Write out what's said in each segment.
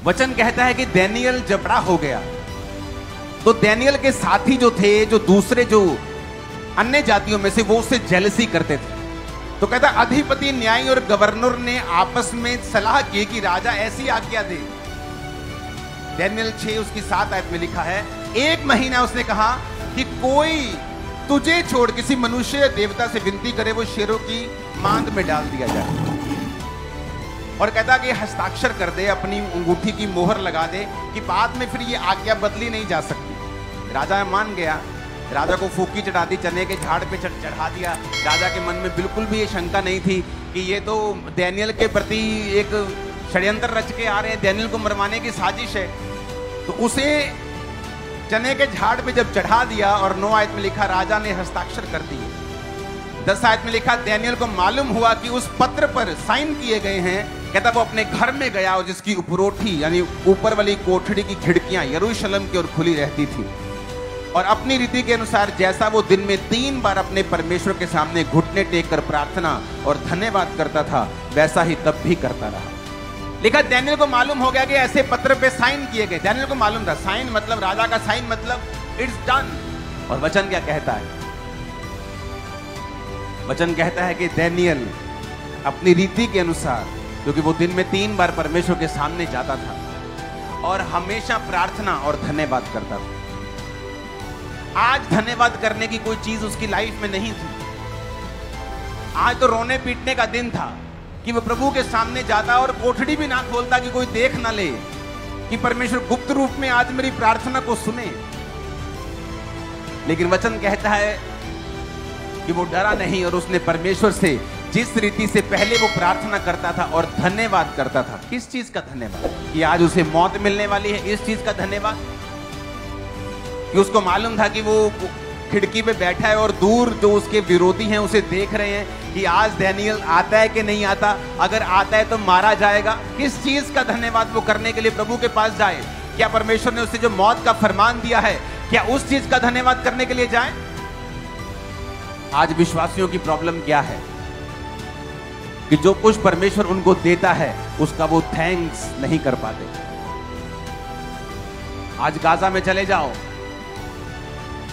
वचन कहता है कि दानियल जब बड़ा हो गया तो दानियल के साथी जो थे, जो दूसरे जो अन्य जातियों में से, वो उससे जेलसी करते थे। तो कहता अधिपति, न्यायी और गवर्नर ने आपस में सलाह की कि राजा ऐसी आज्ञा दे। दानियल 6 उसकी 7 आयत में लिखा है, 1 महीना उसने कहा कि कोई तुझे छोड़ किसी मनुष्य या देवता से विनती करे, वो शेरों की मांद में डाल दिया जाए। और कहता कि हस्ताक्षर कर दे, अपनी अंगूठी की मोहर लगा दे कि बाद में फिर ये आज्ञा बदली नहीं जा सकती। राजा मान गया, राजा को फूकी चढ़ा दी, चने के झाड़ पे चढ़ा दिया। राजा के मन में बिल्कुल भी ये शंका नहीं थी कि ये तो दानियल के प्रति एक षड्यंत्र रच के आ रहे हैं, दानियल को मरवाने की साजिश है। तो उसे चने के झाड़ पे जब चढ़ा दिया, और 9 आयत में लिखा राजा ने हस्ताक्षर कर दिए। 10 आयत में लिखा दानियल को मालूम हुआ कि उस पत्र पर साइन किए गए हैं। कहता वो अपने घर में गया और जिसकी उपरोठी यानी ऊपर वाली कोठड़ी की खिड़कियां यरूशलेम की ओर खुली रहती थी, और अपनी रीति के अनुसार जैसा वो दिन में 3 बार अपने परमेश्वर के सामने घुटने टेक कर प्रार्थना और धन्यवाद करता था, वैसा ही तब भी करता रहा। लिखा दानियल को मालूम हो गया कि ऐसे पत्र पे साइन किए गए। दानियल को मालूम था, साइन मतलब राजा का साइन मतलब इट्स डन। और वचन क्या कहता है? वचन कहता है कि दानियल अपनी रीति के अनुसार, क्योंकि वो दिन में 3 बार परमेश्वर के सामने जाता था और हमेशा प्रार्थना और धन्यवाद करता था। आज धन्यवाद करने की कोई चीज उसकी लाइफ में नहीं थी। आज तो रोने पीटने का दिन था कि वो प्रभु के सामने जाता और कोठड़ी भी ना खोलता कि कोई देख ना ले कि परमेश्वर गुप्त रूप में आज मेरी प्रार्थना को सुने। लेकिन वचन कहता है कि वो डरा नहीं और उसने परमेश्वर से जिस रीति से पहले वो प्रार्थना करता था और धन्यवाद करता था। किस चीज का धन्यवाद? कि आज उसे मौत मिलने वाली है, इस चीज का धन्यवाद? कि उसको मालूम था कि वो खिड़की पे बैठा है और दूर जो उसके विरोधी हैं उसे देख रहे हैं कि आज दानियल आता है कि नहीं आता, अगर आता है तो मारा जाएगा। किस चीज का धन्यवाद वो करने के लिए प्रभु के पास जाए? क्या परमेश्वर ने उसे जो मौत का फरमान दिया है, क्या उस चीज का धन्यवाद करने के लिए जाए? आज विश्वासियों की प्रॉब्लम क्या है कि जो कुछ परमेश्वर उनको देता है उसका वो थैंक्स नहीं कर पाते। आज गाजा में चले जाओ,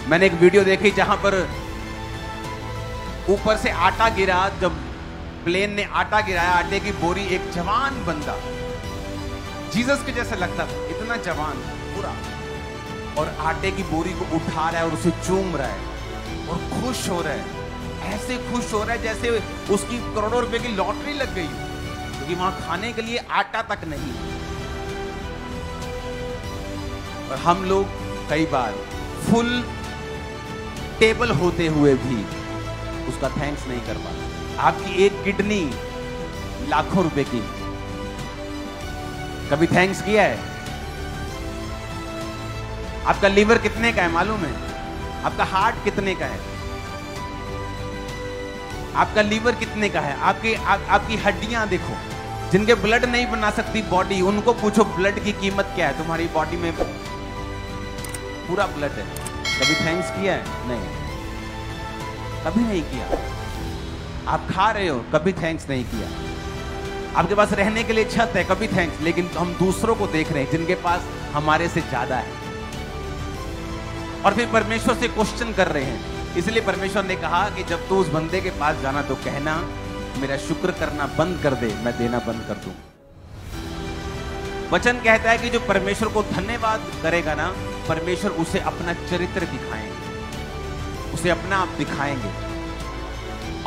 मैंने एक वीडियो देखी जहां पर ऊपर से आटा गिरा, जब प्लेन ने आटा गिराया, आटे की बोरी, एक जवान बंदा जीसस के जैसा लगता था, इतना जवान पूरा, और आटे की बोरी को उठा रहा है और उसे चूम रहा है और खुश हो रहा है। ऐसे खुश हो रहा है जैसे उसकी करोड़ों रुपए की लॉटरी लग गई, क्योंकि वहां खाने के लिए आटा तक नहीं। और हम लोग कई बार फुल टेबल होते हुए भी उसका थैंक्स नहीं कर पाते। आपकी एक किडनी लाखों रुपए की, कभी थैंक्स किया है? आपका लीवर कितने का है मालूम है? आपका हार्ट कितने का है? आपका लीवर कितने का है? आपकी हड्डियां देखो, जिनके ब्लड नहीं बना सकती बॉडी, उनको पूछो ब्लड की कीमत क्या है। तुम्हारी बॉडी में पूरा ब्लड है, कभी थैंक्स किया है? नहीं, कभी नहीं किया। आप खा रहे हो, कभी थैंक्स नहीं किया। आपके पास रहने के लिए छत है, कभी थैंक्स। लेकिन हम दूसरों को देख रहे हैं जिनके पास हमारे से ज्यादा है, और फिर परमेश्वर से क्वेश्चन कर रहे हैं। इसलिए परमेश्वर ने कहा कि जब तू उस बंदे के पास जाना तो कहना मेरा शुक्र करना बंद कर दे, मैं देना बंद कर दूं। वचन कहता है कि जो परमेश्वर को धन्यवाद करेगा ना, परमेश्वर उसे अपना चरित्र दिखाएंगे, उसे अपना आप दिखाएंगे।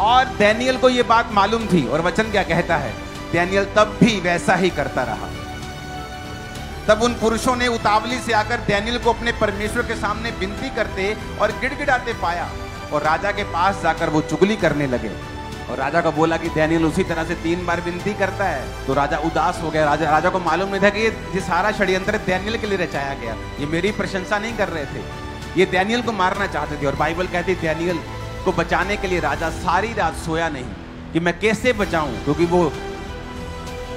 और दानियल को यह बात मालूम थी, और वचन क्या कहता है? दानियल तब भी वैसा ही करता रहा। तब उन पुरुषों ने उतावली से आकर दानियल को अपने परमेश्वर के सामने विनती करते और गिड़गिड़ाते पाया, और राजा के पास जाकर वो चुगली करने लगे। और राजा को बोला कि दानियल उसी तरह से 3 बार विनती करता है। तो राजा उदास हो गया। राजा को मालूम नहीं था कि ये सारा षड्यंत्र दानियल के लिए रचाया गया। ये मेरी प्रशंसा नहीं कर रहे थे, ये दानियल को मारना चाहते थे। और बाइबल कहती है दानियल को बचाने के लिए राजा सारी रात सोया नहीं कि मैं कैसे बचाऊं, क्योंकि वो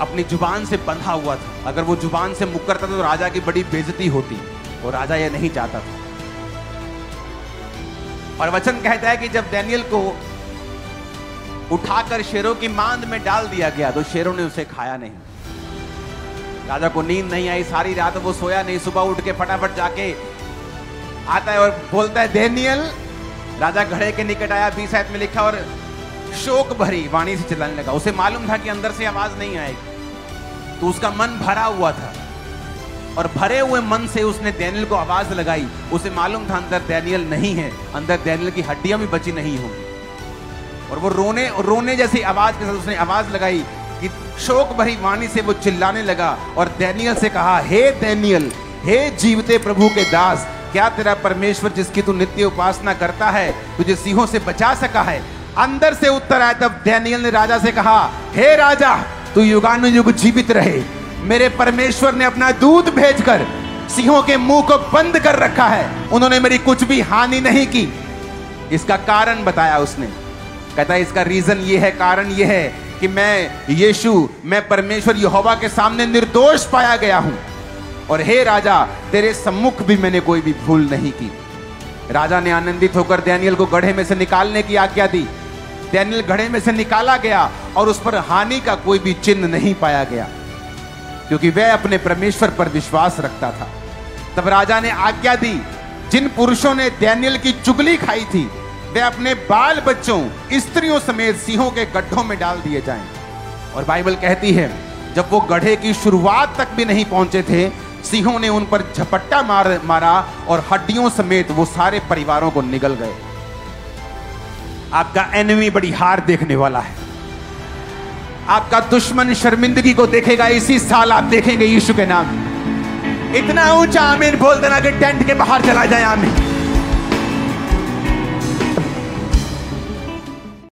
अपनी जुबान से बंधा हुआ था। अगर वो जुबान से मुकरता था तो राजा की बड़ी बेइज्जती होती, और राजा ये नहीं चाहता था। और वचन कहता है कि जब दानियल को उठाकर शेरों की मांद में डाल दिया गया तो शेरों ने उसे खाया नहीं। राजा को नींद नहीं आई, सारी रात वो सोया नहीं। सुबह उठ के फटाफट जाके आता है और बोलता है दानियल। राजा घड़े के निकट आया, 20 आयत में लिखा, और शोक भरी वाणी से चिल्लाने लगा। उसे मालूम था कि अंदर से आवाज नहीं आएगी, तो उसका मन भरा हुआ था और भरे हुए मन से उसने दानियल को आवाज लगाई। उसे मालूम था अंदर दानियल नहीं है, अंदर दानियल की हड्डियां भी बची नहीं होंगी। और वो रोने जैसी आवाज के साथ उसने आवाज लगाई कि शोक भरी वाणी से वो चिल्लाने लगा और दानियल से कहा, हे दानियल, हे जीवते प्रभु के दास, क्या तेरा परमेश्वर जिसकी तू नित्य उपासना करता है तुझे सिंहों से बचा सका है? अंदर से उत्तर आया। तब दानियल ने राजा से कहा, हे राजा, तू युगानुयुग जीवित रहे। मेरे परमेश्वर ने अपना दूत भेजकर सिंहों के मुंह को बंद कर रखा है, उन्होंने मेरी कुछ भी हानि नहीं की। इसका कारण बताया उसने। कहता है इसका रीजन ये है, कारण ये है कि मैं परमेश्वर यहोवा के सामने निर्दोष पाया गया हूं, और हे राजा, तेरे सम्मुख भी मैंने कोई भी भूल नहीं की। राजा ने आनंदित होकर दानियल को गड्ढे में से निकालने की आज्ञा दी। दानियल गड्ढे में से निकाला गया और उस पर हानि का कोई भी चिन्ह नहीं पाया गया, क्योंकि वह अपने परमेश्वर पर विश्वास रखता था। तब राजा ने आज्ञा दी, जिन पुरुषों ने दानियल की चुगली खाई थी वे अपने बाल बच्चों, स्त्रियों समेत सिंहों के गड्ढों में डाल दिए जाएं। और बाइबल कहती है जब वो गड्ढे की शुरुआत तक भी नहीं पहुंचे थे, सिंहों ने उन पर झपट्टा मारा और हड्डियों समेत वो सारे परिवारों को निगल गए। आपका एनिमी बड़ी हार देखने वाला है। आपका दुश्मन शर्मिंदगी को देखेगा। इसी साल आप देखेंगे यीशु के नाम। इतना ऊंचा आमीन बोल देना कि टेंट के बाहर चला जाए। आमीन।